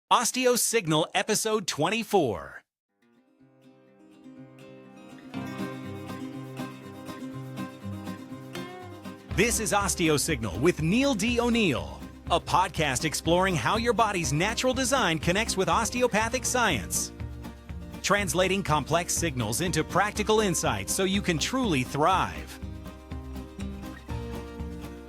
OsteoSignal Episode 24. This is OsteoSignal with Neil D. O'Neill, a podcast exploring how your body's natural design connects with osteopathic science, translating complex signals into practical insights so you can truly thrive.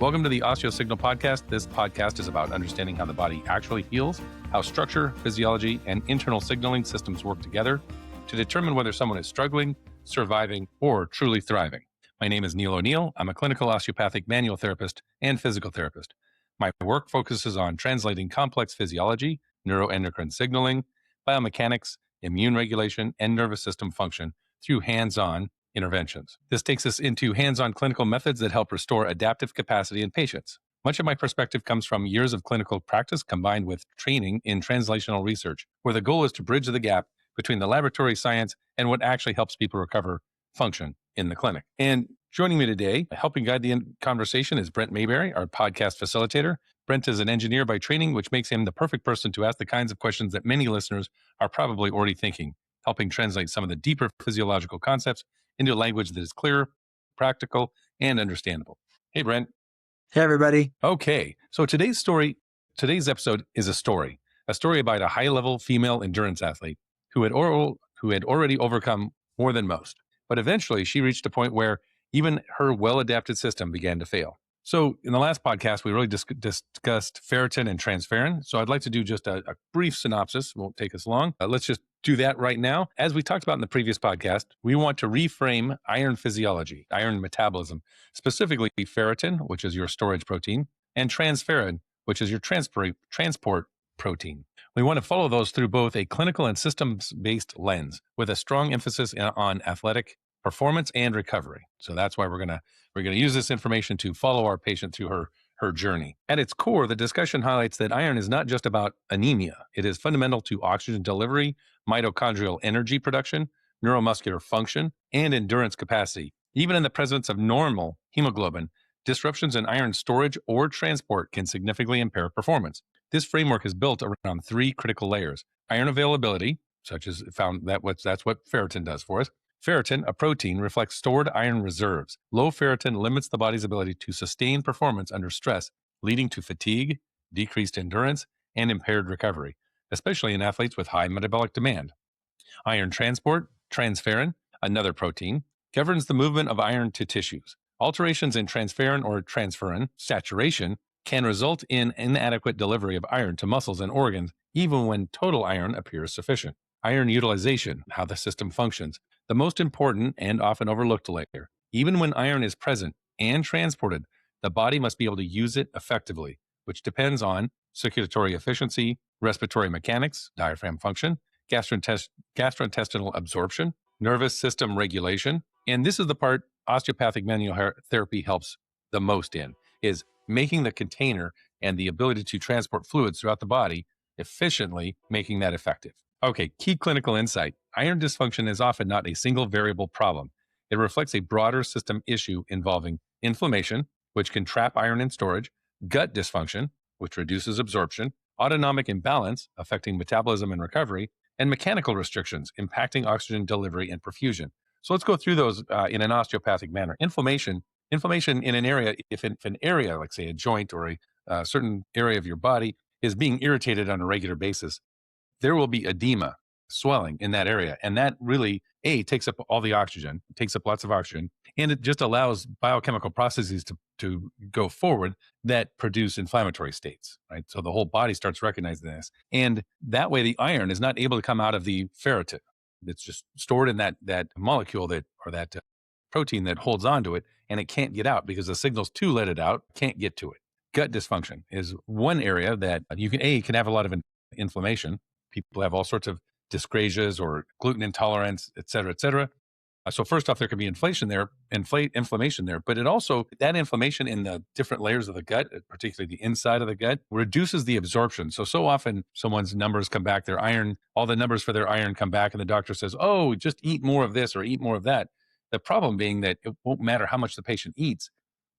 Welcome to the OsteoSignal podcast. This podcast is about understanding how the body actually heals, how structure, physiology, and internal signaling systems work together to determine whether someone is struggling, surviving, or truly thriving. My name is Neil O'Neill. I'm a clinical osteopathic manual therapist and physical therapist. My work focuses on translating complex physiology, neuroendocrine signaling, biomechanics, immune regulation, and nervous system function through hands-on interventions. This takes us into hands-on clinical methods that help restore adaptive capacity in patients. Much of my perspective comes from years of clinical practice combined with training in translational research, where the goal is to bridge the gap between the laboratory science and what actually helps people recover function in the clinic. And joining me today, helping guide the conversation, is Brent Mayberry, our podcast facilitator. Brent is an engineer by training, which makes him the perfect person to ask the kinds of questions that many listeners are probably already thinking, helping translate some of the deeper physiological concepts into a language that is clear, practical, and understandable. Hey, Brent. Hey, everybody. Okay, so today's episode is a story about a high-level female endurance athlete who had already overcome more than most. But eventually, she reached a point where even her well-adapted system began to fail. So in the last podcast, we really discussed ferritin and transferrin. So I'd like to do just a brief synopsis. It won't take us long. Let's just do that right now. As we talked about in the previous podcast, we want to reframe iron physiology, iron metabolism, specifically ferritin, which is your storage protein, and transferrin, which is your transport protein. We want to follow those through both a clinical and systems-based lens with a strong emphasis on athletic performance and recovery. So that's why we're going to use this information to follow our patient through her journey. At its core, the discussion highlights that iron is not just about anemia. It is fundamental to oxygen delivery, mitochondrial energy production, neuromuscular function, and endurance capacity. Even in the presence of normal hemoglobin, disruptions in iron storage or transport can significantly impair performance. This framework is built around three critical layers: iron availability, that's what ferritin does for us. Ferritin, a protein, reflects stored iron reserves. Low ferritin limits the body's ability to sustain performance under stress, leading to fatigue, decreased endurance, and impaired recovery, especially in athletes with high metabolic demand. Iron transport, transferrin, another protein, governs the movement of iron to tissues. Alterations in transferrin or transferrin saturation can result in inadequate delivery of iron to muscles and organs, even when total iron appears sufficient. Iron utilization, how the system functions, the most important and often overlooked layer. Even when iron is present and transported, the body must be able to use it effectively, which depends on circulatory efficiency, respiratory mechanics, diaphragm function, gastrointestinal absorption, nervous system regulation. And this is the part osteopathic manual therapy helps the most in, is making the container and the ability to transport fluids throughout the body efficiently, making that effective. Okay, key clinical insight. Iron dysfunction is often not a single variable problem. It reflects a broader system issue involving inflammation, which can trap iron in storage, gut dysfunction, which reduces absorption, autonomic imbalance, affecting metabolism and recovery, and mechanical restrictions, impacting oxygen delivery and perfusion. So let's go through those in an osteopathic manner. Inflammation in an area, if an area, like say a joint or a certain area of your body, is being irritated on a regular basis, there will be edema, swelling in that area. And that really, takes up all the oxygen, takes up lots of oxygen, and it just allows biochemical processes to go forward that produce inflammatory states, right? So the whole body starts recognizing this. And that way the iron is not able to come out of the ferritin. It's just stored in that molecule that protein that holds onto it, and it can't get out because the signals to let it out can't get to it. Gut dysfunction is one area that you can have a lot of inflammation. People have all sorts of dyscrasias or gluten intolerance, et cetera, et cetera. So first off, there can be inflammation there, but it also, that inflammation in the different layers of the gut, particularly the inside of the gut, reduces the absorption. So often someone's numbers come back, all the numbers for their iron come back, and the doctor says, oh, just eat more of this or eat more of that. The problem being that it won't matter how much the patient eats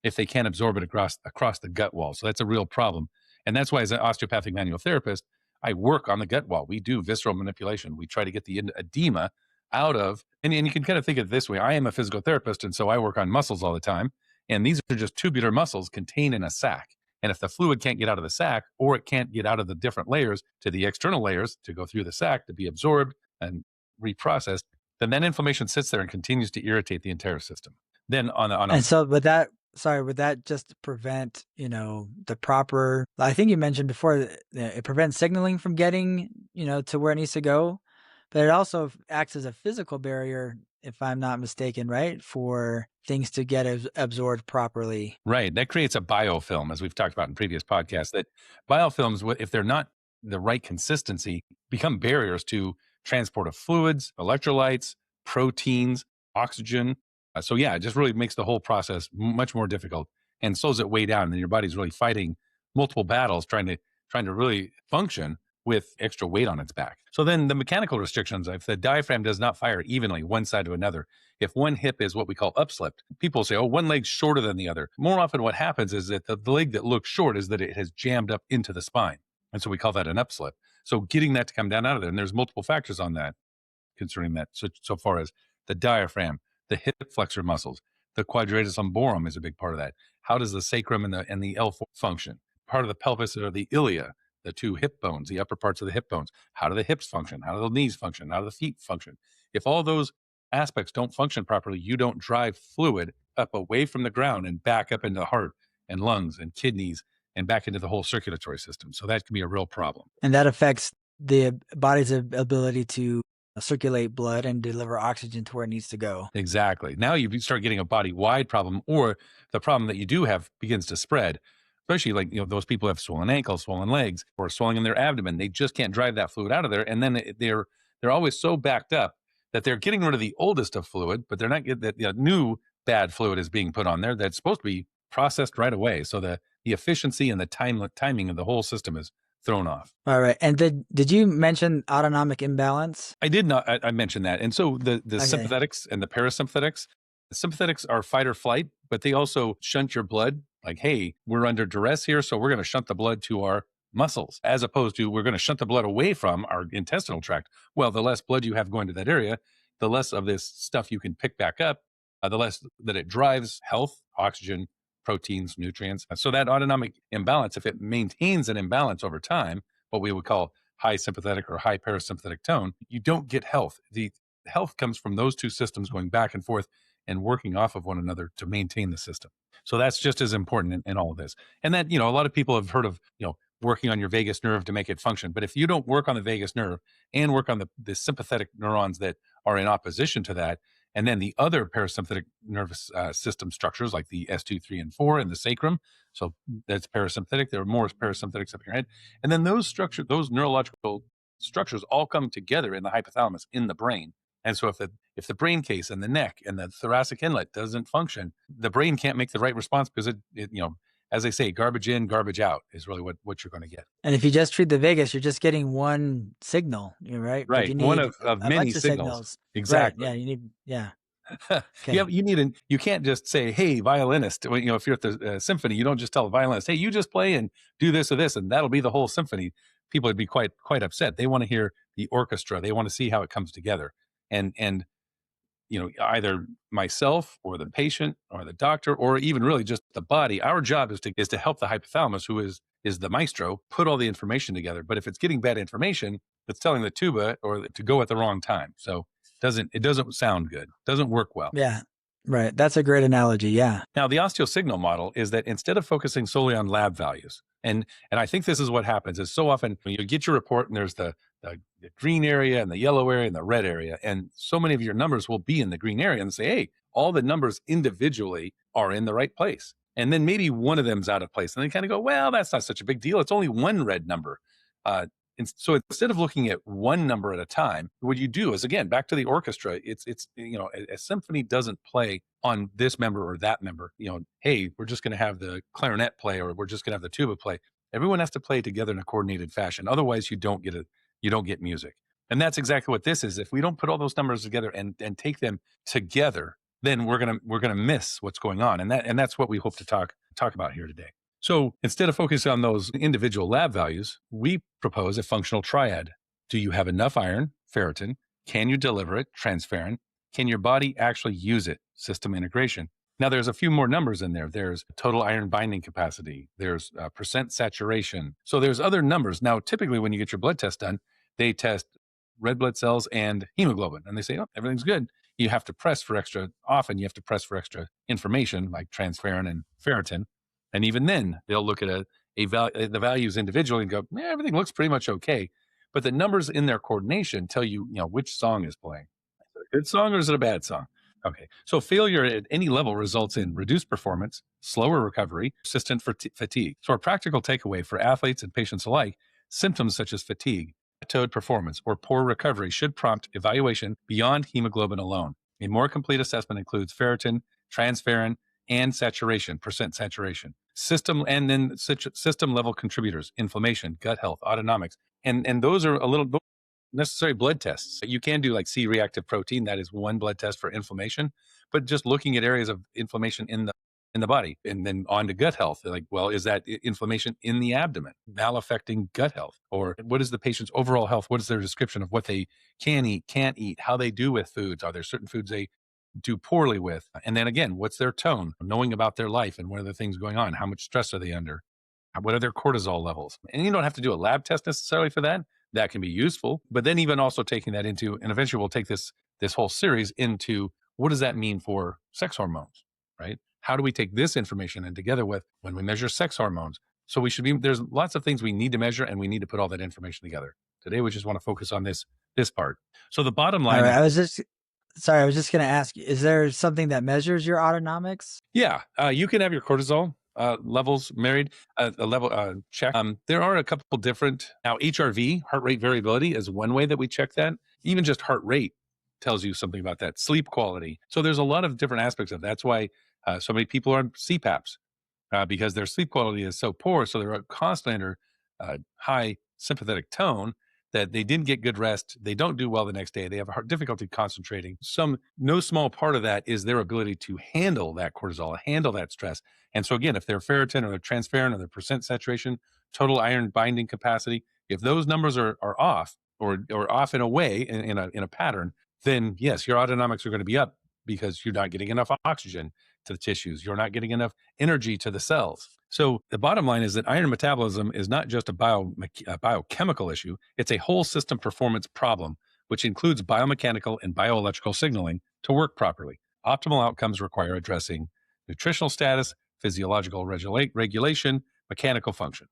if they can't absorb it across the gut wall. So that's a real problem. And that's why, as an osteopathic manual therapist, I work on the gut wall. We do visceral manipulation. We try to get the edema out of, and you can kind of think of it this way. I am a physical therapist, and so I work on muscles all the time. And these are just tubular muscles contained in a sac. And if the fluid can't get out of the sac, or it can't get out of the different layers to the external layers to go through the sac to be absorbed and reprocessed, then that inflammation sits there and continues to irritate the entire system. Then on a And so would that just prevent, the proper, I think you mentioned before, that it prevents signaling from getting, to where it needs to go, but it also acts as a physical barrier, if I'm not mistaken, right? For things to get absorbed properly. Right. That creates a biofilm, as we've talked about in previous podcasts, that biofilms, if they're not the right consistency, become barriers to transport of fluids, electrolytes, proteins, oxygen. So yeah, it just really makes the whole process much more difficult and slows it way down. And your body's really fighting multiple battles trying to really function with extra weight on its back. So then the mechanical restrictions, if the diaphragm does not fire evenly one side to another, if one hip is what we call upslipped, people say, oh, one leg's shorter than the other. More often what happens is that the leg that looks short is that it has jammed up into the spine. And so we call that an upslip. So getting that to come down out of there, and there's multiple factors on that concerning that. So far as the diaphragm, the hip flexor muscles, the quadratus lumborum is a big part of that. How does the sacrum and the L4 function? Part of the pelvis are the ilia, the two hip bones, the upper parts of the hip bones. How do the hips function? How do the knees function? How do the feet function? If all those aspects don't function properly, you don't drive fluid up away from the ground and back up into the heart and lungs and kidneys and back into the whole circulatory system. So that can be a real problem. And that affects the body's ability to circulate blood and deliver oxygen to where it needs to go. Exactly. Now you start getting a body-wide problem, or the problem that you do have begins to spread. Especially like, those people who have swollen ankles, swollen legs, or swelling in their abdomen. They just can't drive that fluid out of there. And then they're always so backed up that they're getting rid of the oldest of fluid, but they're not getting that new bad fluid is being put on there that's supposed to be processed right away. So the efficiency and the timing of the whole system is thrown off. All right. And did you mention autonomic imbalance? I did not. I mentioned that. And so the Okay. sympathetics and the parasympathetics, the sympathetics are fight or flight, but they also shunt your blood. Like, hey, we're under duress here, so we're going to shunt the blood to our muscles, as opposed to we're going to shunt the blood away from our intestinal tract. Well, the less blood you have going to that area, the less of this stuff you can pick back up, the less that it drives health, oxygen, proteins, nutrients. So that autonomic imbalance, if it maintains an imbalance over time, what we would call high sympathetic or high parasympathetic tone, you don't get health. The health comes from those two systems going back and forth and working off of one another to maintain the system. So that's just as important in all of this. And that, a lot of people have heard of, working on your vagus nerve to make it function. But if you don't work on the vagus nerve and work on the sympathetic neurons that are in opposition to that, and then the other parasympathetic nervous system structures like the S2, 3, and 4 and the sacrum. So that's parasympathetic. There are more parasympathetics up in your head. And then those neurological structures all come together in the hypothalamus in the brain. And so if the brain case and the neck and the thoracic inlet doesn't function, the brain can't make the right response because it as they say, garbage in, garbage out is really what you're going to get. And if you just treat the vagus, you're just getting one signal, right? Right. You need One of many bunch of signals. Exactly. Right. Yeah. You need, yeah. Okay. You can't just say, hey, violinist, if you're at the symphony, you don't just tell the violinist, hey, you just play and do this or this, and that'll be the whole symphony. People would be quite upset. They want to hear the orchestra. They want to see how it comes together. And either myself or the patient or the doctor or even really just the body, our job is to help the hypothalamus, who is the maestro, put all the information together. But if it's getting bad information, it's telling the tuba or to go at the wrong time. So it doesn't sound good. Doesn't work well. Yeah. Right. That's a great analogy. Yeah. Now, the OsteoSignal model is that instead of focusing solely on lab values, and I think this is what happens, is so often when you get your report and there's the green area and the yellow area and the red area, and so many of your numbers will be in the green area, and say, hey, all the numbers individually are in the right place. And then maybe one of them's out of place. And they kind of go, well, that's not such a big deal. It's only one red number. And so instead of looking at one number at a time, what you do is, again, back to the orchestra, it's a symphony doesn't play on this member or that member. Hey, we're just going to have the clarinet play or we're just going to have the tuba play. Everyone has to play together in a coordinated fashion. Otherwise, you don't get music. And that's exactly what this is. If we don't put all those numbers together and take them together, then we're gonna miss what's going on. And that's what we hope to talk about here today. So instead of focusing on those individual lab values, we propose a functional triad. Do you have enough iron, ferritin? Can you deliver it, transferrin? Can your body actually use it, system integration? Now, there's a few more numbers in there. There's total iron binding capacity. There's percent saturation. So there's other numbers. Now, typically when you get your blood test done, they test red blood cells and hemoglobin, and they say, oh, everything's good. You have to press for extra, often you have to press for extra information like transferrin and ferritin. And even then, they'll look at the values individually and go, everything looks pretty much okay. But the numbers in their coordination tell you, which song is playing. Is it a good song or is it a bad song? Okay. So failure at any level results in reduced performance, slower recovery, persistent fatigue. So our practical takeaway for athletes and patients alike, symptoms such as fatigue, plateaued performance, or poor recovery should prompt evaluation beyond hemoglobin alone. A more complete assessment includes ferritin, transferrin, and saturation, percent saturation. System level contributors, inflammation, gut health, autonomics. And those are a little necessary blood tests. You can do like C-reactive protein. That is one blood test for inflammation, but just looking at areas of inflammation in the body, and then on to gut health. Like, well, is that inflammation in the abdomen, malaffecting gut health? Or what is the patient's overall health? What is their description of what they can eat, can't eat, how they do with foods? Are there certain foods they do poorly with? And then again, what's their tone? Knowing about their life and what are the things going on? How much stress are they under? What are their cortisol levels? And you don't have to do a lab test necessarily for that. That can be useful. But then even also taking that into, and eventually we'll take this whole series into, what does that mean for sex hormones, right? How do we take this information and together with when we measure sex hormones? So there's lots of things we need to measure, and we need to put all that information together. Today, we just want to focus on this part. So the bottom line. All right, I was just going to ask you, is there something that measures your autonomics? Yeah, you can have your cortisol levels checked. There are a couple different, now HRV, heart rate variability, is one way that we check that. Even just heart rate tells you something about that. Sleep quality. So there's a lot of different aspects of that. That's why so many people are on CPAPs because their sleep quality is so poor. So they're constantly under high sympathetic tone that they didn't get good rest. They don't do well the next day. They have difficulty concentrating. No small part of that is their ability to handle that cortisol, handle that stress. And so again, if their ferritin or their transferrin or their percent saturation, total iron binding capacity, if those numbers are off or off in a way, in a pattern, then yes, your autonomics are going to be up because you're not getting enough oxygen to the tissues. You're not getting enough energy to the cells. So the bottom line is that iron metabolism is not just a biochemical issue. It's a whole system performance problem, which includes biomechanical and bioelectrical signaling to work properly. Optimal outcomes require addressing nutritional status, physiological regulation, mechanical function.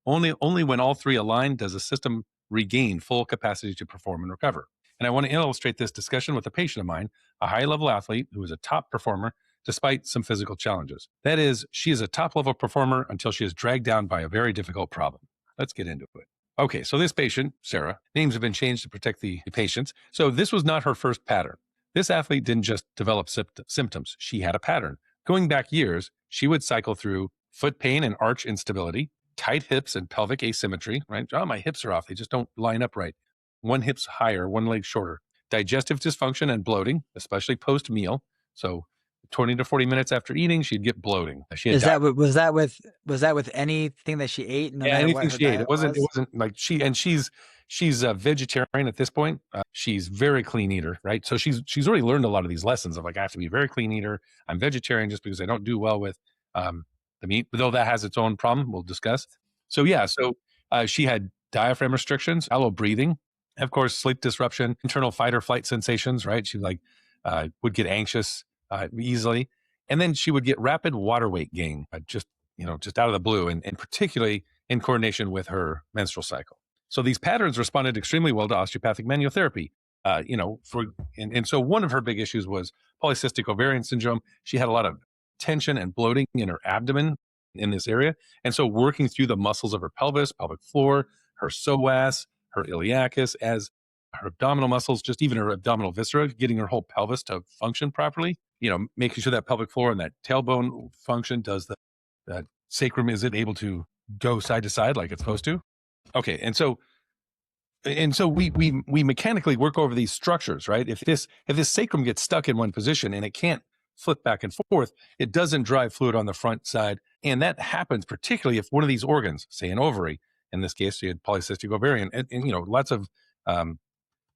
Only when all three align does a system regain full capacity to perform and recover. And I want to illustrate this discussion with a patient of mine, a high-level athlete who is a top performer despite some physical challenges. That is, she is a top-level performer until she is dragged down by a very difficult problem. Let's get into it. Okay, so this patient, Sarah, names have been changed to protect the patients. So this was not her first pattern. This athlete didn't just develop symptoms. She had a pattern. Going back years, she would cycle through foot pain and arch instability, tight hips and pelvic asymmetry, right? Oh, my hips are off. They just don't line up right. One hip's higher, one leg shorter. Digestive dysfunction and bloating, especially post-meal. So 20 to 40 minutes after eating, she'd get bloating. Was that with anything that she ate? No matter anything what she ate. It wasn't like she's a vegetarian at this point. She's very clean eater, right? So she's already learned a lot of these lessons of like, I have to be a very clean eater. I'm vegetarian just because I don't do well with the meat, though that has its own problem we'll discuss. So yeah, she had diaphragm restrictions, shallow breathing, of course, sleep disruption, internal fight or flight sensations, right? She would get anxious easily. And then she would get rapid water weight gain, just out of the blue, and particularly in coordination with her menstrual cycle. So these patterns responded extremely well to osteopathic manual therapy. So one of her big issues was polycystic ovarian syndrome. She had a lot of tension and bloating in her abdomen in this area. And so working through the muscles of her pelvis, pelvic floor, her psoas, her iliacus, as her abdominal muscles, just even her abdominal viscera, getting her whole pelvis to function properly, making sure that pelvic floor and that tailbone function does that sacrum isn't able to go side to side like it's supposed to. Okay. And so we mechanically work over these structures, right? If this sacrum gets stuck in one position and it can't flip back and forth, it doesn't drive fluid on the front side And that happens particularly if one of these organs, say an ovary, in this case, she had polycystic ovarian, and lots of um,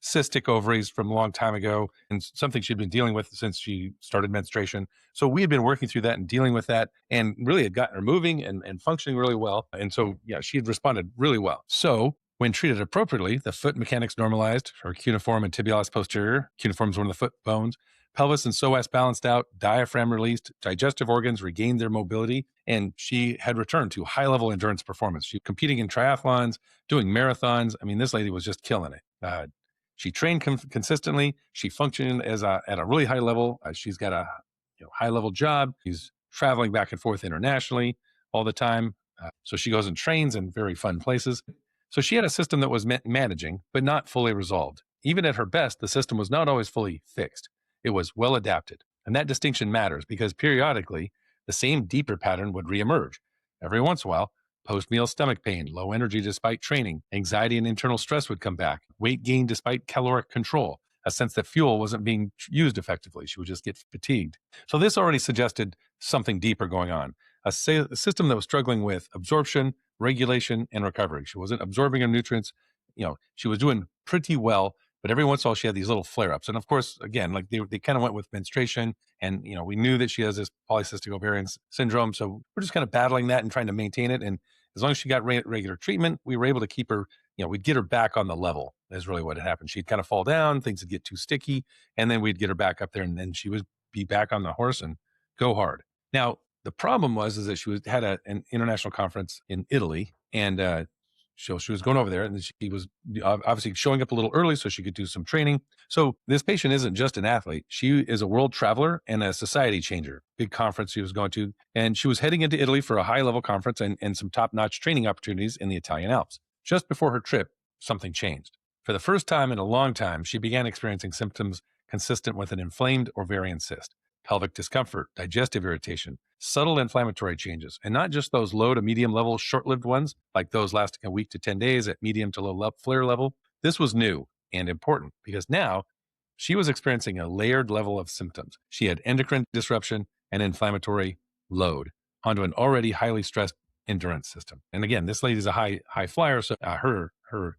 cystic ovaries from a long time ago, and something she'd been dealing with since she started menstruation. So we had been working through that and dealing with that, and really had gotten her moving and functioning really well. And so, yeah, she had responded really well. So when treated appropriately, the foot mechanics normalized, her cuneiform and tibialis posterior, cuneiform is one of the foot bones, pelvis and psoas balanced out, diaphragm released, digestive organs regained their mobility, and she had returned to high level endurance performance. She competing in triathlons, doing marathons. I mean, this lady was just killing it. She trained consistently. She functioned at a really high level. She's got a high level job. She's traveling back and forth internationally all the time. So she goes and trains in very fun places. So she had a system that was managing, but not fully resolved. Even at her best, the system was not always fully fixed. It was well adapted. And that distinction matters because periodically, the same deeper pattern would reemerge. Every once in a while, post-meal stomach pain, low energy despite training, anxiety and internal stress would come back, weight gain despite caloric control, a sense that fuel wasn't being used effectively. She would just get fatigued. So this already suggested something deeper going on, a system that was struggling with absorption, regulation, and recovery. She wasn't absorbing her nutrients. She was doing pretty well, but every once in a while she had these little flare-ups. And of course, again, like they kind of went with menstruation, and we knew that she has this polycystic ovarian syndrome. So we're just kind of battling that and trying to maintain it. And as long as she got regular treatment, we were able to keep her, we'd get her back on the level is really what had happened. She'd kind of fall down, things would get too sticky, and then we'd get her back up there, and then she would be back on the horse and go hard. Now, the problem is that she had an international conference in Italy, and so she was going over there, and she was obviously showing up a little early so she could do some training. So this patient isn't just an athlete. She is a world traveler and a society changer. Big conference she was going to, and she was heading into Italy for a high-level conference and some top-notch training opportunities in the Italian Alps. Just before her trip, something changed. For the first time in a long time, she began experiencing symptoms consistent with an inflamed ovarian cyst, pelvic discomfort, digestive irritation, subtle inflammatory changes, and not just those low to medium level short-lived ones, like those lasting a week to 10 days at medium to low flare level. This was new and important because now she was experiencing a layered level of symptoms. She had endocrine disruption and inflammatory load onto an already highly stressed endurance system. And again, this lady's a high flyer, so her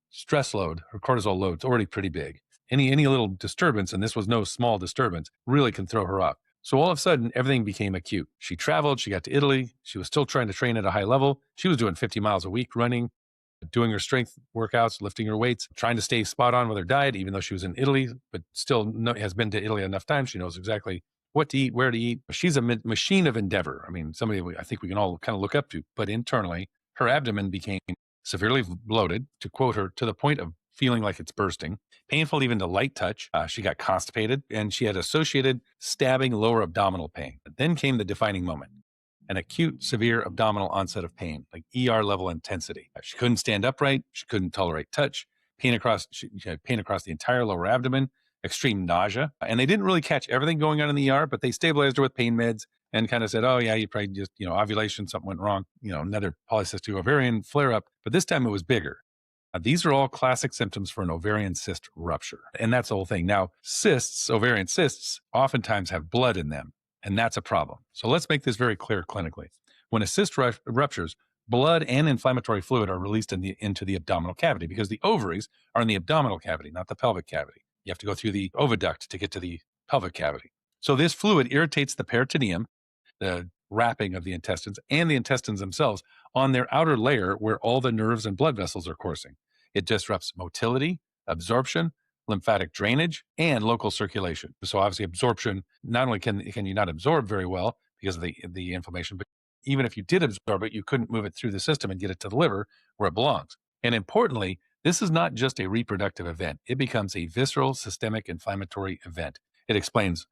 stress load, her cortisol load, is already pretty big. Any little disturbance, and this was no small disturbance, really can throw her off. So all of a sudden, everything became acute. She traveled, she got to Italy, she was still trying to train at a high level. She was doing 50 miles a week running, doing her strength workouts, lifting her weights, trying to stay spot on with her diet, even though she was in Italy, but still has been to Italy enough times. She knows exactly what to eat, where to eat. She's a machine of endeavor. I mean, somebody I think we can all kind of look up to, but internally, her abdomen became severely bloated, to quote her, to the point of feeling like it's bursting, painful even to light touch. She got constipated, and she had associated stabbing lower abdominal pain. But then came the defining moment, an acute, severe abdominal onset of pain, like ER level intensity. She couldn't stand upright. She couldn't tolerate touch. She had pain across the entire lower abdomen, extreme nausea. And they didn't really catch everything going on in the ER, but they stabilized her with pain meds and kind of said, oh, yeah, you probably just, ovulation, something went wrong, another polycystic ovarian flare up. But this time it was bigger. These are all classic symptoms for an ovarian cyst rupture. And that's the whole thing. Now, ovarian cysts, oftentimes have blood in them, and that's a problem. So let's make this very clear clinically. When a cyst ruptures, blood and inflammatory fluid are released into the abdominal cavity because the ovaries are in the abdominal cavity, not the pelvic cavity. You have to go through the oviduct to get to the pelvic cavity. So this fluid irritates the peritoneum, the wrapping of the intestines, and the intestines themselves on their outer layer where all the nerves and blood vessels are coursing. It disrupts motility, absorption, lymphatic drainage, and local circulation. So obviously absorption, not only can you not absorb very well because of the inflammation, but even if you did absorb it, you couldn't move it through the system and get it to the liver where it belongs. And importantly, this is not just a reproductive event. It becomes a visceral systemic inflammatory event. It explains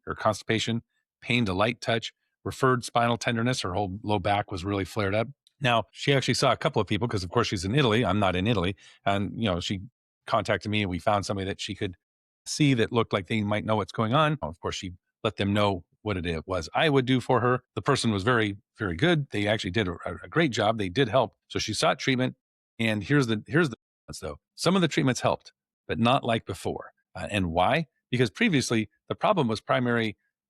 her constipation, pain to light touch, referred spinal tenderness. Her whole low back was really flared up. Now, she actually saw a couple of people because, of course, she's in Italy. I'm not in Italy. And, she contacted me and we found somebody that she could see that looked like they might know what's going on. Of course, she let them know what it was I would do for her. The person was very, very good. They actually did a great job. They did help. So she sought treatment. And here's the difference, though. Some of the treatments helped, but not like before. And why? Because previously, the problem was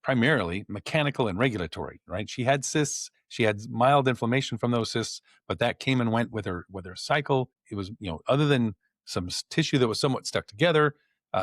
primarily mechanical and regulatory, right? She had cysts. She had mild inflammation from those cysts, but that came and went with her cycle. It was, other than some tissue that was somewhat stuck together,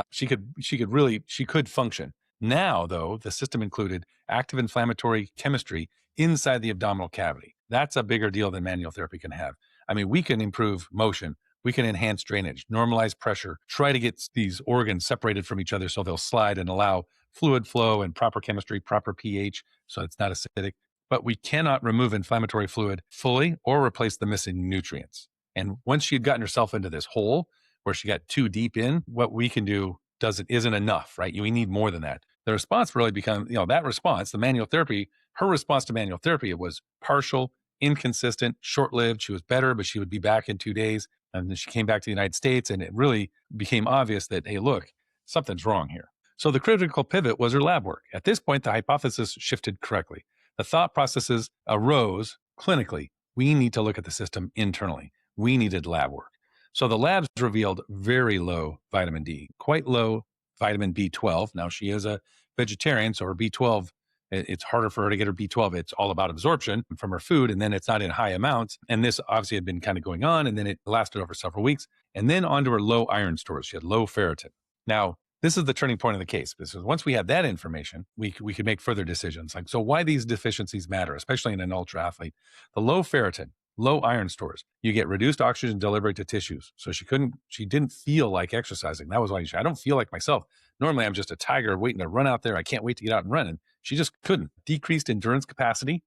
she could function. Now, though, the system included active inflammatory chemistry inside the abdominal cavity. That's a bigger deal than manual therapy can have. I mean, we can improve motion. We can enhance drainage, normalize pressure, try to get these organs separated from each other so they'll slide and allow fluid flow and proper chemistry, proper pH, so it's not acidic. But we cannot remove inflammatory fluid fully or replace the missing nutrients. And once she had gotten herself into this hole where she got too deep in, what we can do isn't enough, right? We need more than that. The response really becomes, that response, the manual therapy, her response to manual therapy, it was partial, inconsistent, short-lived. She was better, but she would be back in 2 days. And then she came back to the United States, and it really became obvious that, hey, look, something's wrong here. So the critical pivot was her lab work. At this point, the hypothesis shifted correctly. The thought processes arose clinically. We need to look at the system internally. We needed lab work. So the labs revealed very low vitamin D, quite low vitamin B12. Now, she is a vegetarian, so her B12, it's harder for her to get her B12. It's all about absorption from her food, and then it's not in high amounts. And this obviously had been kind of going on, and then it lasted over several weeks. And then onto her low iron stores. She had low ferritin. Now, this is the turning point of the case. Because once we had that information, we could make further decisions. Like, so why these deficiencies matter, especially in an ultra athlete. The low ferritin, low iron stores, you get reduced oxygen delivery to tissues. So she didn't feel like exercising. That was why I don't feel like myself. Normally I'm just a tiger waiting to run out there. I can't wait to get out and run. And she just couldn't. Decreased endurance capacity.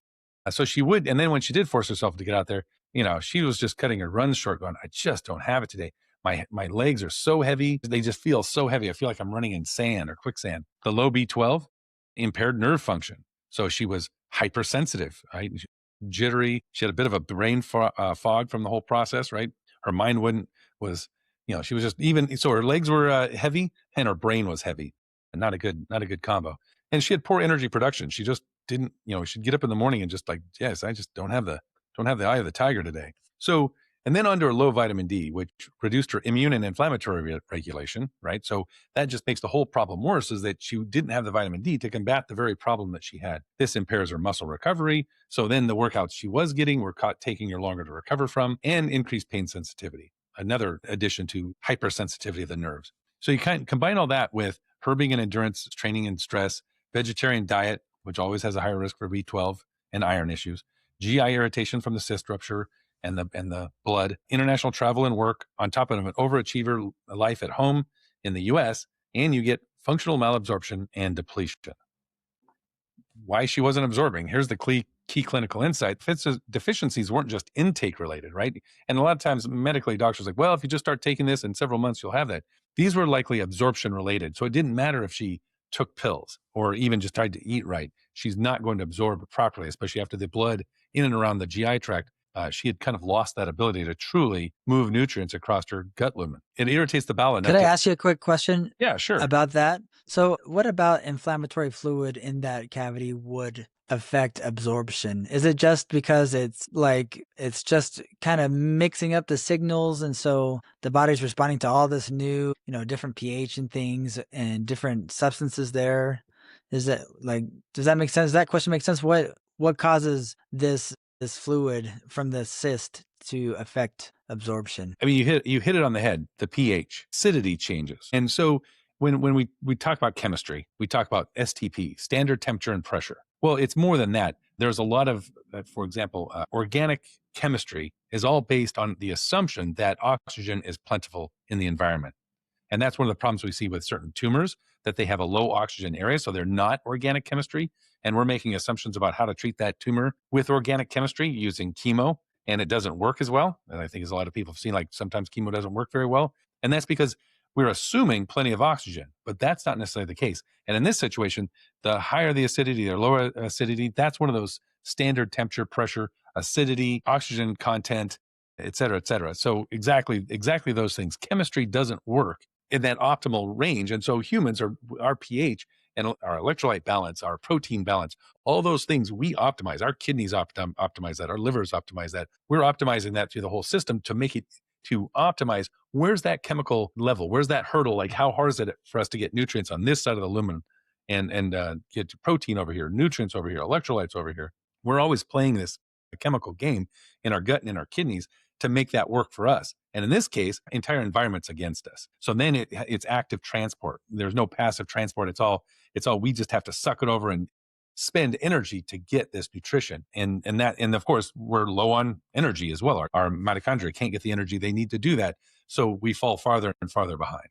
So she would, and then when she did force herself to get out there, she was just cutting her runs short, going, I just don't have it today. My legs are so heavy. They just feel so heavy. I feel like I'm running in sand or quicksand. The low B12 impaired nerve function. So she was hypersensitive, right? Jittery. She had a bit of a brain fog from the whole process, right? Her mind she was just so her legs were heavy and her brain was heavy, and not a good combo. And she had poor energy production. She just didn't, she'd get up in the morning and just like, yes, I just don't have the eye of the tiger today. So, and then under low vitamin D, which reduced her immune and inflammatory regulation, right? So that just makes the whole problem worse, is that she didn't have the vitamin D to combat the very problem that she had. This impairs her muscle recovery. So then the workouts she was getting were taking her longer to recover from, and increased pain sensitivity, another addition to hypersensitivity of the nerves. So you kind of combine all that with her being in endurance training and stress, vegetarian diet, which always has a higher risk for B12 and iron issues, GI irritation from the cyst rupture, and the blood, international travel and work, on top of an overachiever life at home in the US, and you get functional malabsorption and depletion. Why she wasn't absorbing? Here's the key clinical insight. Deficiencies weren't just intake related, right? And a lot of times medically, doctors are like, well, if you just start taking this in several months, you'll have that. These were likely absorption related. So it didn't matter if she took pills or even just tried to eat right. She's not going to absorb properly, especially after the blood in and around the GI tract. She had kind of lost that ability to truly move nutrients across her gut lumen. It irritates the bowel. Could I ask you a quick question? Yeah, sure. About that? So what about inflammatory fluid in that cavity would affect absorption? Is it just because it's just kind of mixing up the signals, and so the body's responding to all this new, different pH and things and different substances there? Does that make sense? Does that question make sense? What causes this fluid from the cyst to affect absorption? I mean, you hit it on the head. The pH, acidity changes. And so when we talk about chemistry, we talk about STP, standard temperature and pressure. Well, it's more than that. There's a lot of, for example, organic chemistry is all based on the assumption that oxygen is plentiful in the environment. And that's one of the problems we see with certain tumors, that they have a low oxygen area, so they're not organic chemistry. And we're making assumptions about how to treat that tumor with organic chemistry using chemo, and it doesn't work as well. And I think as a lot of people have seen, like sometimes chemo doesn't work very well. And that's because we're assuming plenty of oxygen, but that's not necessarily the case. And in this situation, the higher the acidity or lower acidity, that's one of those standard temperature, pressure, acidity, oxygen content, et cetera, et cetera. So exactly those things. Chemistry doesn't work in that optimal range. And so humans, our pH and our electrolyte balance, our protein balance, all those things we optimize. Our kidneys optimize that. Our livers optimize that. We're optimizing that through the whole system to make it, to optimize where's that chemical level, where's that hurdle, like how hard is it for us to get nutrients on this side of the lumen and get protein over here, nutrients over here, electrolytes over here. We're always playing this chemical game in our gut and in our kidneys to make that work for us. And in this case, entire environment's against us. So then it's active transport. There's no passive transport. It's all we just have to suck it over and spend energy to get this nutrition. And of course, we're low on energy as well. Our mitochondria can't get the energy they need to do that. So we fall farther and farther behind.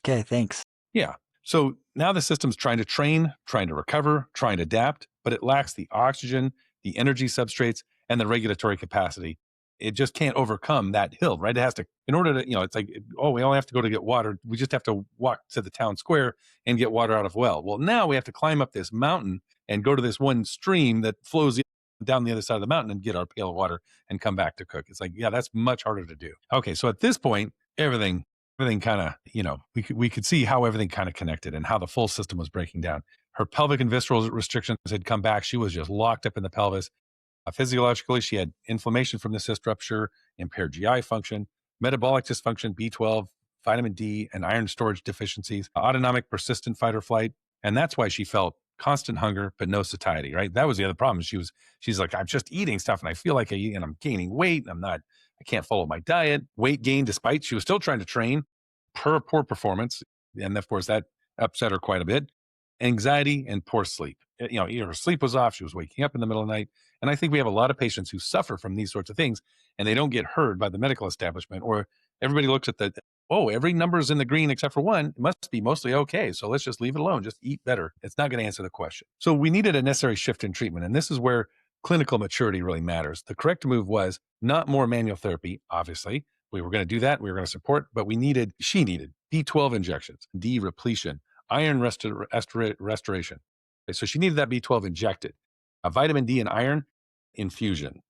Okay, thanks. Yeah. So now the system's trying to train, trying to recover, trying to adapt, but it lacks the oxygen, the energy substrates, and the regulatory capacity. It just can't overcome that hill, right? It has to, in order to, it's like, oh, we only have to go to get water. We just have to walk to the town square and get water out of well. Well, now we have to climb up this mountain and go to this one stream that flows down the other side of the mountain and get our pail of water and come back to cook. It's like, yeah, that's much harder to do. Okay. So at this point, everything kind of, we could see how everything kind of connected and how the full system was breaking down. Her pelvic and visceral restrictions had come back. She was just locked up in the pelvis. Physiologically, she had inflammation from the cyst rupture, impaired GI function, metabolic dysfunction, B12, vitamin D, and iron storage deficiencies, autonomic persistent fight or flight. And that's why she felt constant hunger, but no satiety, right? That was the other problem. She's like, I'm just eating stuff and I feel like and I'm gaining weight. I can't follow my diet. Weight gain, despite she was still trying to train, poor performance. And of course, that upset her quite a bit. Anxiety and poor sleep. Either her sleep was off, she was waking up in the middle of the night. And I think we have a lot of patients who suffer from these sorts of things and they don't get heard by the medical establishment, or everybody looks at every number is in the green except for one. It must be mostly okay. So let's just leave it alone. Just eat better. It's not going to answer the question. So we needed a necessary shift in treatment. And this is where clinical maturity really matters. The correct move was not more manual therapy, obviously. We were going to do that. We were going to support, but she needed B12 injections, D repletion, iron restoration. Okay, so she needed that B12 injected, a vitamin D and iron infusion,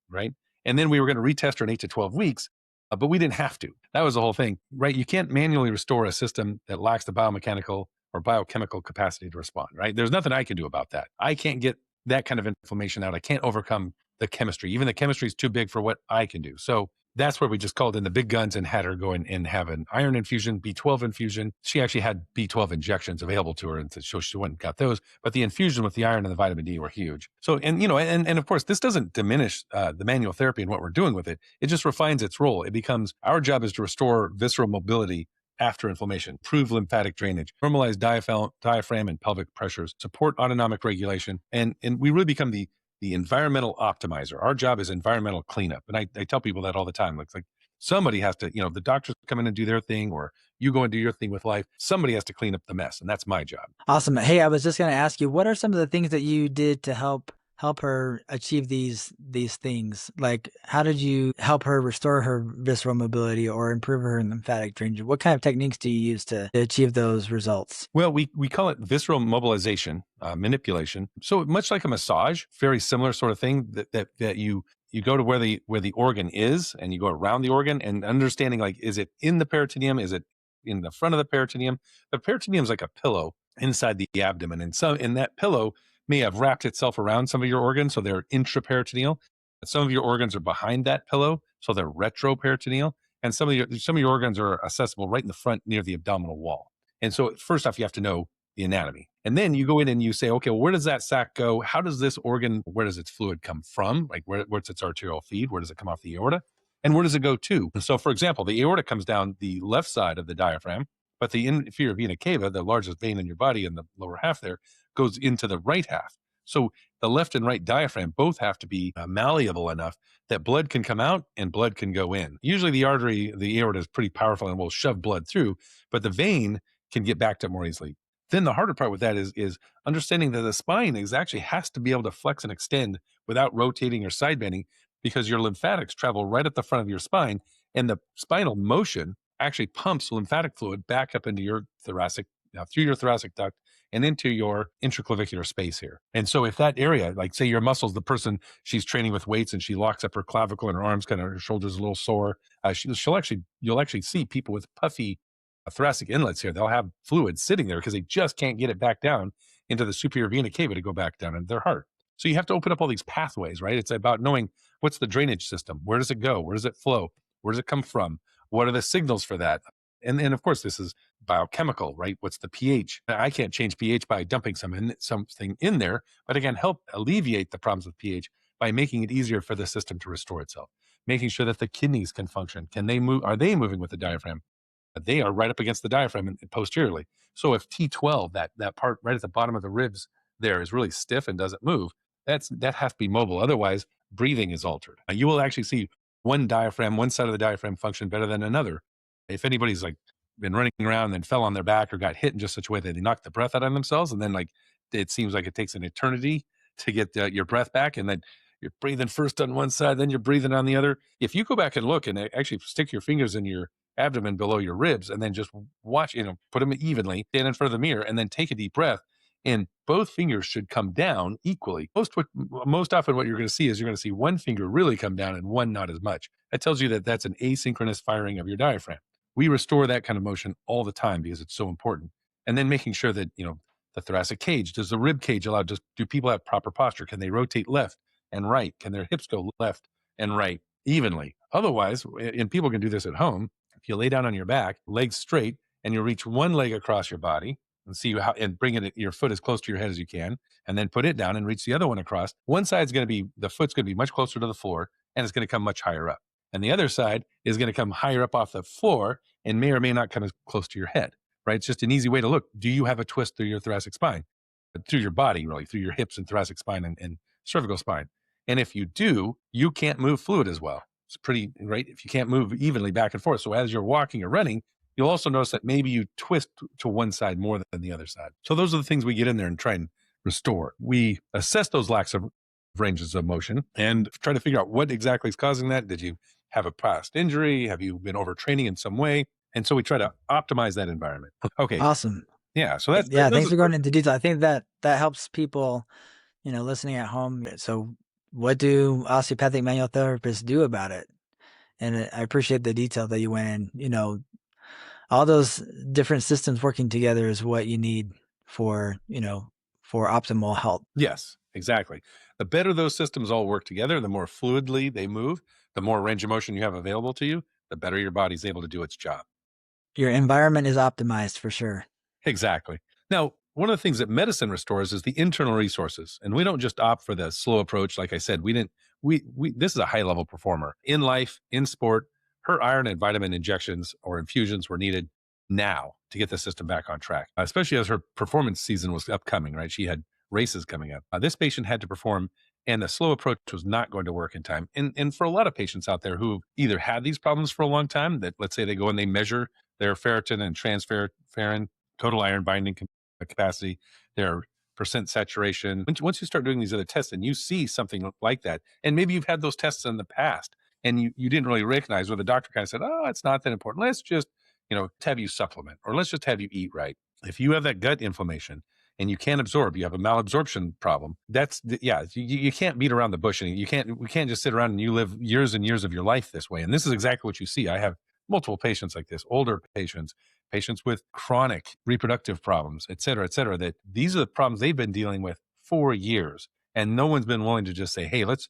right? And then we were going to retest her in 8 to 12 weeks, but we didn't have to. That was the whole thing, right? You can't manually restore a system that lacks the biomechanical or biochemical capacity to respond, right? There's nothing I can do about that. I can't get that kind of inflammation out. I can't overcome the chemistry. Even the chemistry is too big for what I can do. So that's where we just called in the big guns and had her go in and have an iron infusion, B12 infusion. She actually had B12 injections available to her, and so she went and got those. But the infusion with the iron and the vitamin D were huge. So, and of course, this doesn't diminish the manual therapy and what we're doing with it. It just refines its role. It becomes our job is to restore visceral mobility after inflammation, improve lymphatic drainage, normalize diaphragm and pelvic pressures, support autonomic regulation, and we really become the environmental optimizer. Our job is environmental cleanup. And I tell people that all the time. It's like somebody has to, the doctors come in and do their thing, or you go and do your thing with life. Somebody has to clean up the mess. And that's my job. Awesome. Hey, I was just going to ask you, what are some of the things that you did to help her achieve these things? Like, how did you help her restore her visceral mobility or improve her lymphatic drainage? What kind of techniques do you use to achieve those results? Well, we call it visceral mobilization, manipulation. So much like a massage, very similar sort of thing that you go to where the organ is, and you go around the organ and understanding, like, is it in the peritoneum? Is it in the front of the peritoneum? The peritoneum is like a pillow inside the abdomen. And so in that pillow may have wrapped itself around some of your organs, so they're intraperitoneal. Some of your organs are behind that pillow, so they're retroperitoneal. And some of your organs are accessible right in the front near the abdominal wall. And so first off, you have to know the anatomy. And then you go in and you say, okay, well, where does that sac go? How does this organ, where does its fluid come from? Like, where's its arterial feed? Where does it come off the aorta? And where does it go to? And so, for example, the aorta comes down the left side of the diaphragm, but the inferior vena cava, the largest vein in your body in the lower half there, goes into the right half. So the left and right diaphragm both have to be malleable enough that blood can come out and blood can go in. Usually the aorta is pretty powerful and will shove blood through, but the vein can get backed up more easily. Then the harder part with that is understanding that the spine actually has to be able to flex and extend without rotating or side bending, because your lymphatics travel right at the front of your spine, and the spinal motion actually pumps lymphatic fluid back up into your through your thoracic duct and into your intraclavicular space here. And so if that area, like say your muscles, the person, she's training with weights and she locks up her clavicle and her arms her shoulders a little sore, you'll actually see people with puffy thoracic inlets here. They'll have fluid sitting there because they just can't get it back down into the superior vena cava to go back down into their heart. So you have to open up all these pathways, right? It's about knowing what's the drainage system. Where does it go? Where does it flow? Where does it come from? What are the signals for that? And of course, this is biochemical, right? What's the pH? I can't change pH by dumping something in there, but I can help alleviate the problems with pH by making it easier for the system to restore itself, making sure that the kidneys can function. Can they move? Are they moving with the diaphragm? They are right up against the diaphragm and posteriorly. So if T12, that part right at the bottom of the ribs there, is really stiff and doesn't move, that has to be mobile. Otherwise, breathing is altered. You will actually see one side of the diaphragm function better than another. If anybody's like been running around and then fell on their back or got hit in just such a way that they knocked the breath out of themselves, and then like it seems like it takes an eternity to get your breath back, and then you're breathing first on one side, then you're breathing on the other. If you go back and look and actually stick your fingers in your abdomen below your ribs and then just watch, put them evenly, stand in front of the mirror, and then take a deep breath, and both fingers should come down equally. Most often what you're going to see is you're going to see one finger really come down and one not as much. That tells you that that's an asynchronous firing of your diaphragm. We restore that kind of motion all the time because it's so important. And then making sure that, the thoracic cage, does the rib cage allow, do people have proper posture? Can they rotate left and right? Can their hips go left and right evenly? Otherwise, and people can do this at home, if you lay down on your back, legs straight, and you reach one leg across your body and see how, and bring your foot as close to your head as you can, and then put it down and reach the other one across. One side's going to be, the foot's going to be much closer to the floor, and it's going to come much higher up. And the other side is going to come higher up off the floor and may or may not come as close to your head, right? It's just an easy way to look. Do you have a twist through your thoracic spine? Through your body, really, through your hips and thoracic spine and cervical spine. And if you do, you can't move fluid as well. It's pretty, right? If you can't move evenly back and forth. So as you're walking or running, you'll also notice that maybe you twist to one side more than the other side. So those are the things we get in there and try and restore. We assess those lacks of ranges of motion and try to figure out what exactly is causing that. Did you have a past injury? Have you been overtraining in some way? And so we try to optimize that environment. Okay. Awesome. Yeah. So that's, thanks for going into detail. I think that helps people, listening at home. So what do osteopathic manual therapists do about it? And I appreciate the detail that you went in. All those different systems working together is what you need for optimal health. Yes, exactly. The better those systems all work together, the more fluidly they move, the more range of motion you have available to you, the better your body's able to do its job. Your environment is optimized for sure. Exactly. Now, one of the things that medicine restores is the internal resources. And we don't just opt for the slow approach. Like I said, this is a high level performer in life, in sport. Her iron and vitamin injections or infusions were needed now to get the system back on track, especially as her performance season was upcoming, right? She had races coming up. This patient had to perform, and the slow approach was not going to work in time. And for a lot of patients out there who either had these problems for a long time, that let's say they go and they measure their ferritin and transferrin, total iron binding capacity, their percent saturation. Once you start doing these other tests and you see something like that, and maybe you've had those tests in the past and you didn't really recognize, or the doctor kind of said, oh, it's not that important. Let's just, have you supplement, or let's just have you eat right. If you have that gut inflammation and you can't absorb, you have a malabsorption problem. You can't beat around the bush, and we can't just sit around and you live years and years of your life this way. And this is exactly what you see. I have multiple patients like this, older patients with chronic reproductive problems, et cetera, that these are the problems they've been dealing with for years. And no one's been willing to just say, hey, let's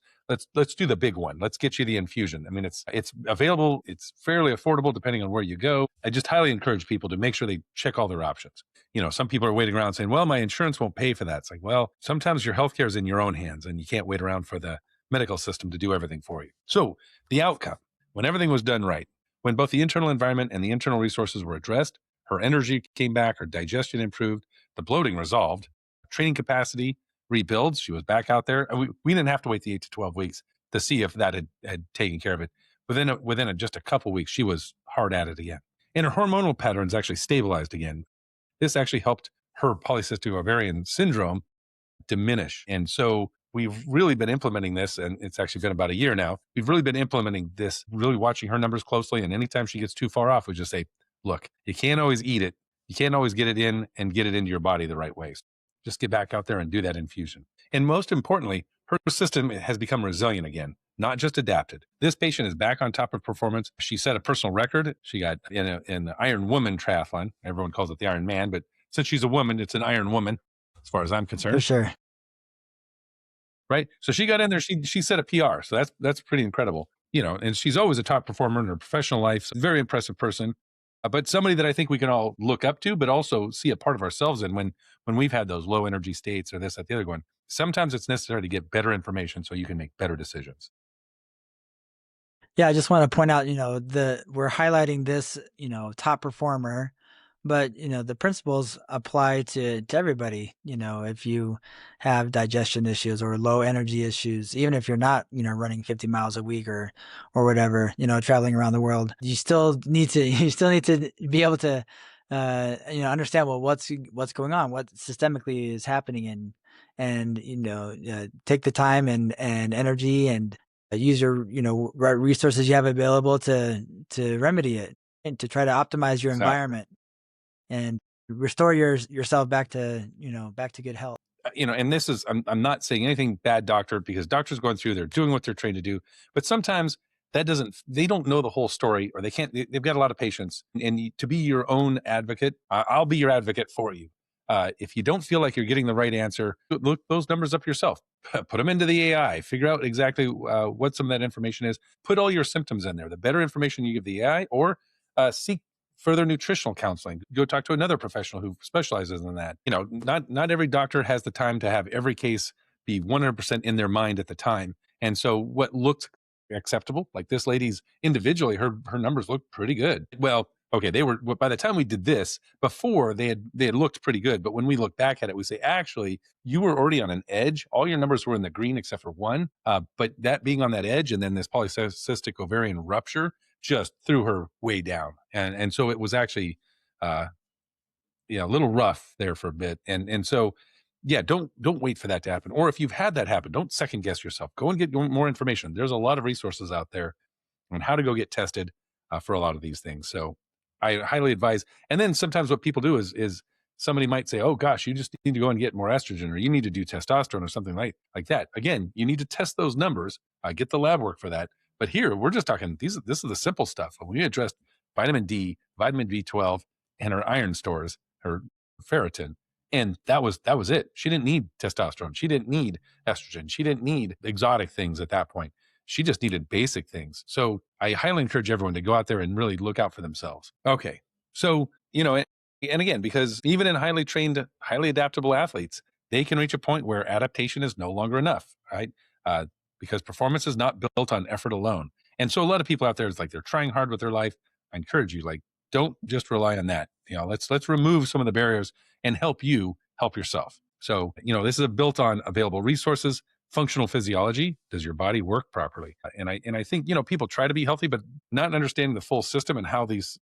do the big one. Let's get you the infusion. I mean, it's available. It's fairly affordable depending on where you go. I just highly encourage people to make sure they check all their options. Some people are waiting around saying, well, my insurance won't pay for that. It's like, well, sometimes your healthcare is in your own hands and you can't wait around for the medical system to do everything for you. So the outcome, when everything was done right, when both the internal environment and the internal resources were addressed, her energy came back, her digestion improved, the bloating resolved, training capacity rebuilds. She was back out there. And we didn't have to wait the 8 to 12 weeks to see if that had taken care of it. Within just a couple weeks, she was hard at it again. And her hormonal patterns actually stabilized again. This actually helped her polycystic ovarian syndrome diminish. And so we've really been implementing this, and it's actually been about a year now. We've really been implementing this, really watching her numbers closely. And anytime she gets too far off, we just say, look, you can't always eat it. You can't always get it in and get it into your body the right way. Just get back out there and do that infusion. And most importantly, her system has become resilient again, not just adapted. This patient is back on top of performance. She set a personal record. She got in the Iron Woman triathlon. Everyone calls it the Iron Man, but since she's a woman, it's an Iron Woman, as far as I'm concerned. For sure. Right? So she got in there, she set a PR. So that's pretty incredible. And she's always a top performer in her professional life. So very impressive person. but somebody that I think we can all look up to, but also see a part of ourselves in when we've had those low energy states or this, that, the other one. Sometimes it's necessary to get better information so you can make better decisions. Yeah, I just want to point out, we're highlighting this, top performer, but the principles apply to everybody. If you have digestion issues or low energy issues, even if you're not, running 50 miles a week or whatever, traveling around the world, you still need to be able to understand, well, what's going on, what systemically is happening, and take the time and energy and use your resources you have available to remedy it and to try to optimize your Exactly. environment and restore yourself back to good health. And this is, I'm not saying anything bad, doctor, because doctors going through, they're doing what they're trained to do, but sometimes they don't know the whole story, or they've got a lot of patients, and to be your own advocate, I'll be your advocate for you. If you don't feel like you're getting the right answer, look those numbers up yourself, put them into the AI, figure out exactly what some of that information is, put all your symptoms in there. The better information you give the AI, or seek further nutritional counseling, go talk to another professional who specializes in that. Not every doctor has the time to have every case be 100% in their mind at the time. And so what looked acceptable, like this lady's individually, her numbers looked pretty good. Well, okay, they were, by the time we did this, before they had looked pretty good, but when we look back at it, we say, actually, you were already on an edge. All your numbers were in the green except for one, but that being on that edge, and then this polycystic ovarian rupture just threw her way down. And so it was actually a little rough there for a bit. And so, yeah, don't wait for that to happen. Or if you've had that happen, don't second guess yourself. Go and get more information. There's a lot of resources out there on how to go get tested for a lot of these things. So I highly advise. And then sometimes what people do is somebody might say, oh gosh, you just need to go and get more estrogen, or you need to do testosterone or something like that. Again, you need to test those numbers, get the lab work for that. But here we're just talking, this is the simple stuff. We addressed vitamin D, vitamin B12, and her iron stores, her ferritin. And that was it. She didn't need testosterone. She didn't need estrogen. She didn't need exotic things at that point. She just needed basic things. So I highly encourage everyone to go out there and really look out for themselves. Okay. So, and again, because even in highly trained, highly adaptable athletes, they can reach a point where adaptation is no longer enough, right? Because performance is not built on effort alone. And so a lot of people out there is like, they're trying hard with their life. I encourage you, like, don't just rely on that. Let's remove some of the barriers and help you help yourself. So, this is built on available resources, functional physiology. Does your body work properly? And I think, people try to be healthy, but not understanding the full system and how these,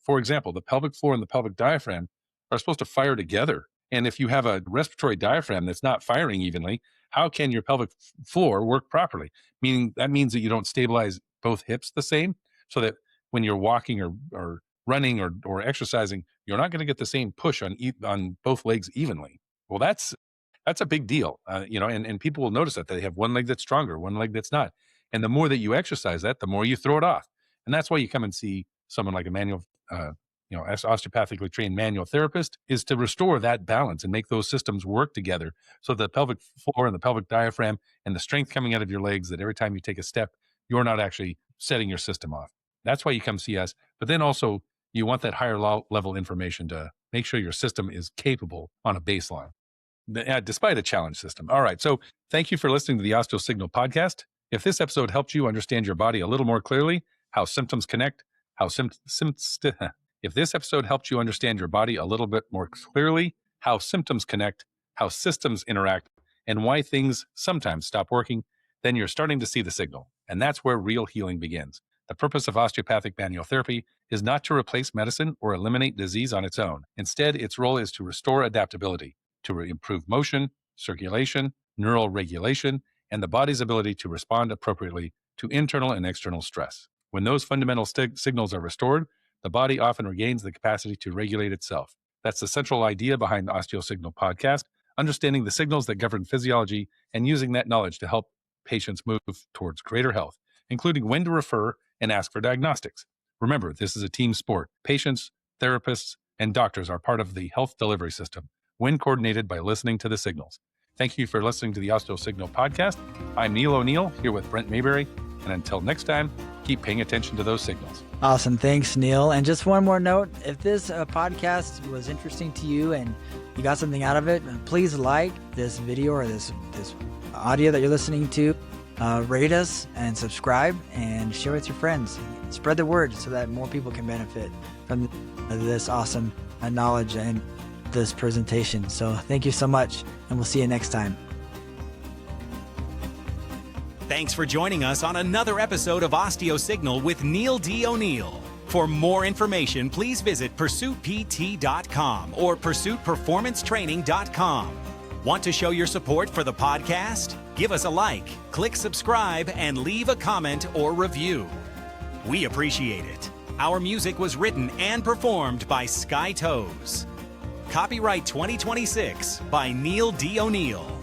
for example, the pelvic floor and the pelvic diaphragm are supposed to fire together. And if you have a respiratory diaphragm that's not firing evenly, how can your pelvic floor work properly? Meaning that means that you don't stabilize both hips the same, so that when you're walking or running or exercising, you're not going to get the same push on both legs evenly. Well, that's a big deal, and people will notice that they have one leg that's stronger, one leg that's not. And the more that you exercise that, the more you throw it off. And that's why you come and see someone like a manual, as osteopathically trained manual therapist, is to restore that balance and make those systems work together. So the pelvic floor and the pelvic diaphragm and the strength coming out of your legs, that every time you take a step, you're not actually setting your system off. That's why you come see us. But then also you want that higher level information to make sure your system is capable on a baseline, despite a challenge system. All right. So thank you for listening to the OsteoSignal podcast. If this episode helped you understand your body a little more clearly, how symptoms connect, if this episode helped you understand your body a little bit more clearly, how symptoms connect, how systems interact, and why things sometimes stop working, then you're starting to see the signal. And that's where real healing begins. The purpose of osteopathic manual therapy is not to replace medicine or eliminate disease on its own. Instead, its role is to restore adaptability, to improve motion, circulation, neural regulation, and the body's ability to respond appropriately to internal and external stress. When those fundamental signals are restored, the body often regains the capacity to regulate itself. That's the central idea behind the OsteoSignal podcast, understanding the signals that govern physiology and using that knowledge to help patients move towards greater health, including when to refer and ask for diagnostics. Remember, this is a team sport. Patients, therapists, and doctors are part of the health delivery system when coordinated by listening to the signals. Thank you for listening to the OsteoSignal podcast. I'm Neil O'Neill, here with Brent Mayberry, and until next time, keep paying attention to those signals. Awesome. Thanks, Neil. And just one more note, if this podcast was interesting to you and you got something out of it, please like this video or this audio that you're listening to. Rate us and subscribe and share with your friends. Spread the word so that more people can benefit from this awesome knowledge and this presentation. So thank you so much, and we'll see you next time. Thanks for joining us on another episode of OsteoSignal with Neil D. O'Neill. For more information, please visit pursuitpt.com or pursuitperformancetraining.com. Want to show your support for the podcast? Give us a like, click subscribe, and leave a comment or review. We appreciate it. Our music was written and performed by Sky Toes. Copyright 2026 by Neil D. O'Neill.